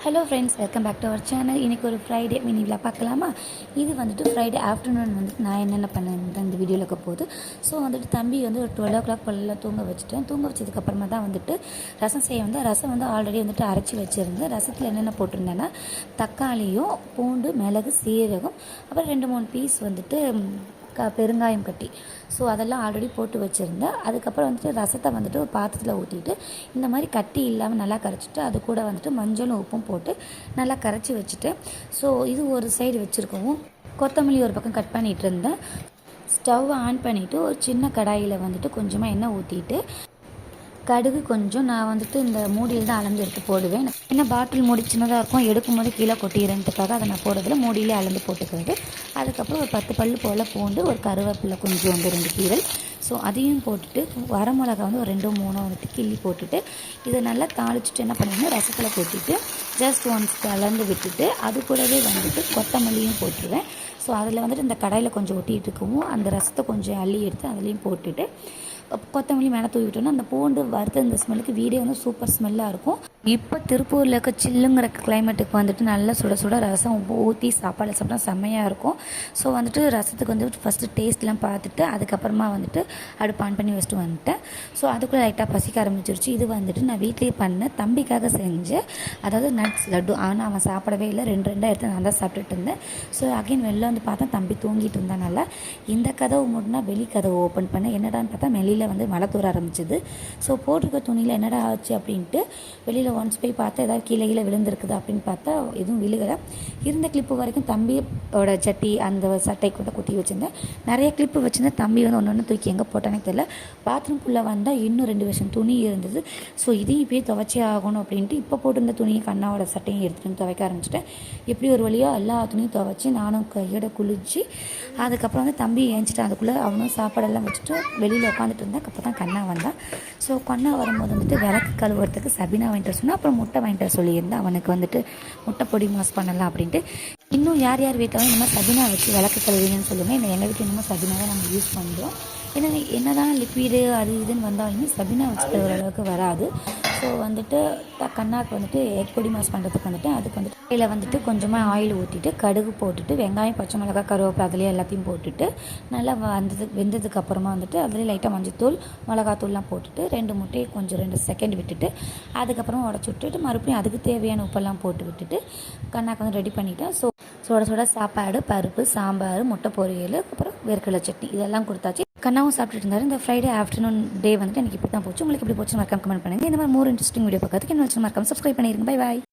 Hello friends, welcome back to our channel. இன்றைக்கி ஒரு Friday மினிவில் பார்க்கலாமா? இது வந்துட்டு ஃப்ரைடே ஆஃப்டர்நூன் வந்துட்டு நான் என்னென்ன பண்ணேன் இந்த வீடியோவில் இருக்க போகுது. ஸோ வந்துட்டு தம்பி வந்து ஒரு 12 o'clock போல தூங்க வச்சுட்டேன். தூங்க வச்சதுக்கப்புறமா தான் வந்துட்டு ரசம் செய்ய வந்து ரசம் வந்து ஆல்ரெடி வந்துட்டு அரைச்சி வச்சுருந்தேன். ரசத்தில் என்னென்ன போட்டிருந்தேன்னா தக்காளியும் பூண்டு மிளகு சீரகம் அப்புறம் 2-3 பீஸ் வந்துட்டு பெருங்காயம் கட்டி, ஸோ அதெல்லாம் ஆல்ரெடி போட்டு வச்சுருந்தேன். அதுக்கப்புறம் வந்துட்டு ரசத்தை வந்துட்டு ஒரு பாத்திரத்தில் ஊற்றிட்டு இந்த மாதிரி கட்டி இல்லாமல் நல்லா கரைச்சிட்டு அது கூட வந்துட்டு மஞ்சளும் உப்பும் போட்டு நல்லா கரைச்சி வச்சுட்டு, ஸோ இது ஒரு சைடு வச்சுருக்கவும் கொத்தமல்லி ஒரு பக்கம் கட் பண்ணிகிட்டு இருந்தேன். ஸ்டவ் ஆன் பண்ணிவிட்டு ஒரு சின்ன கடாயில் வந்துட்டு கொஞ்சமாக எண்ணெய் ஊற்றிட்டு கடுகு கொஞ்சம் நான் வந்துட்டு இந்த மூடியில் தான் அளந்து எடுத்து போடுவேன். ஏன்னா பாட்டில் மூடி சின்னதாக இருக்கும், எடுக்கும்போது கீழே கொட்டிடுறதுக்காக அதை நான் போடுறதில்ல, மூடியிலே அளந்து போட்டுக்கிறது. அதுக்கப்புறம் ஒரு 10 பல் போல் பூண்டு, ஒரு கருவேப்பிலை கொஞ்சம் 2 கீரல், ஸோ அதையும் போட்டுட்டு வரமிளகா வந்து ஒரு 2-3 வந்துட்டு கிள்ளி போட்டுட்டு இதை நல்லா தாளிச்சுட்டு என்ன பண்ணுவேன்னா ரசத்தில் கொட்டிட்டு ஜஸ்ட் ஒன்ஸ் கலந்து விட்டுட்டு அது கூடவே வந்துட்டு கொத்தமல்லியும் போட்டுருவேன். ஸோ அதில் வந்துட்டு இந்த கடாயில் கொஞ்சம் ஒட்டிகிட்டு இருக்கவும் அந்த ரசத்தை கொஞ்சம் அள்ளி எடுத்து அதுலேயும் போட்டுட்டு கொத்தமல்லி மேலே தூவி விட்டோன்னா அந்த பூண்டு வறுத்த இந்த ஸ்மெல்லுக்கு வீடே வந்து சூப்பர் ஸ்மெல்லாக இருக்கும். இப்போ திருப்பூரில் இருக்க சில்லுங்கிற கிளைமேட்டுக்கு வந்துட்டு நல்லா சுட சுட ரசம் ஊற்றி சாப்பாடு சாப்பிட்டா செம்மையாக இருக்கும். ஸோ வந்துட்டு ரசத்துக்கு வந்துட்டு ஃபஸ்ட்டு டேஸ்ட்லாம் பார்த்துட்டு அதுக்கப்புறமா வந்துட்டு அடுப்பு ஆன் பண்ணி வச்சுட்டு வந்துட்டேன். ஸோ அதுக்குள்ளே லைட்டாக பசிக்க ஆரம்பிச்சிருச்சு. இது வந்துட்டு நான் வீட்லேயே பண்ண தம்பிக்காக செஞ்சேன், அதாவது நட்ஸ் லட்டு. ஆனால் அவன் சாப்பிடவே இல்லை, 2 எடுத்து நான் தான் சாப்பிட்டுட்டு இருந்தேன். ஸோ அகைன் வெளில வந்து பார்த்தா தம்பி தூங்கிட்டு இருந்தானால இந்த கதவு மூடினா வெளி கதவு ஓப்பன் பண்ண என்னடான்னு பார்த்தா வெளியில் வந்து மழை தூர ஆரம்பிச்சிது. ஸோ போட்டிருக்க துணியில் என்னடா ஆச்சு அப்படின்ட்டு வெளியில் ஒன்ஸ் போய் பார்த்தா ஏதாவது கீழே விழுந்திருக்குது அப்படின்னு பார்த்தா எதுவும் விழுகலை. இருந்த கிளிப்பு வரைக்கும் தம்பியோட சட்டி அந்த சட்டை கூட குத்தி வச்சுருந்தேன். நிறைய கிளிப்பு வச்சுருந்தேன். தம்பி வந்து ஒன்று தூக்கி எங்கே போட்டானே தெரியல. பாத்ரூம்குள்ளே வந்தால் இன்னும் 2 வருஷம் துணி இருந்தது. ஸோ இதையும் இப்போயே துவைச்சே ஆகணும் அப்படின்ட்டு இப்போ போட்டிருந்த துணியை கண்ணாவோட சட்டையும் எடுத்துகிட்டு துவைக்க ஆரம்பிச்சிட்டேன். எப்படி ஒரு வழியாக எல்லா துணியும் துவைச்சி நானும் கையோட குளிச்சு அதுக்கப்புறம் வந்து தம்பி ஏஞ்சிட்டேன். அதுக்குள்ளே அவனும் சாப்பாடெல்லாம் வச்சுட்டு வெளியில் உட்காந்துட்டு இருந்தேன். அப்போ தான் கண்ணா வந்தான். ஸோ கண்ணா வரும்போது வந்துட்டு விளக்கு கழுவுறதுக்கு சபினா வாங்கிட்டு சொன்னால் அப்புறம் முட்டை வாங்கிட்டு சொல்லியிருந்தேன். அவனுக்கு வந்துட்டு முட்டை பொடி மாஸ் பண்ணலாம் அப்படின்ட்டு. இன்னும் யார் வீட்டில் இந்த மாதிரி சபினா வச்சு விளக்கு கழுவிங்கன்னு சொல்லுங்கள். இந்த எங்கள் வீட்டில் இன்னமும் சபினா தான் நம்ம யூஸ் பண்ணுறோம். ஏன்னா என்ன தான் லிக்விடு அது இதுன்னு வந்தாலுமே சபினா வச்சு தவிர அளவுக்கு வராது. ஸோ வந்துட்டு கண்ணாக்கு வந்துட்டு எக் பொடி மாஸ் பண்ணுறதுக்கு வந்துட்டு அதுக்கு வந்துட்டு கையில் வந்துட்டு கொஞ்சமாக ஆயில் ஊற்றிட்டு கடுகு போட்டுட்டு வெங்காயம் பச்சை மிளகா கருவேப்பிலை அதுலேயே எல்லாத்தையும் போட்டுட்டு நல்லா வெந்ததுக்கு அப்புறமா வந்துட்டு அதுலேயே லைட்டாக மஞ்சத்தூள் மிளகாத்தூள்லாம் போட்டுட்டு 2 முட்டையை கொஞ்சம் 2 செகண்ட் விட்டுட்டு அதுக்கப்புறம் உடச்சி விட்டுட்டு மறுபடியும் அதுக்கு தேவையான உப்பெல்லாம் போட்டு விட்டுட்டு கண்ணாக்கு வந்து ரெடி பண்ணிவிட்டேன். ஸோ சுட சுட சாப்பாடு, பருப்பு, சாம்பார், முட்டை பொரியல், அப்புறம் வேர்க்கடலை சட்னி இதெல்லாம் கொடுத்தாச்சு. கண்ணாவும் சாப்பிட்டுட்டு இருந்தார். இந்த ஃப்ரைடே ஆஃப்டர்நூன் டே வந்துட்டு எனக்கு இப்படி தான் போச்சு. உங்களுக்கு எப்படி போச்சு மறக்காம கமெண்ட் பண்ணுங்கள். இந்த மாதிரி மோர் இன்ட்ரெஸ்டிங் வீடியோ பார்க்கறதுக்கு என்ன மறக்காம சப்ஸ்கிரைப் பண்ணிடுங்க. Bye bye.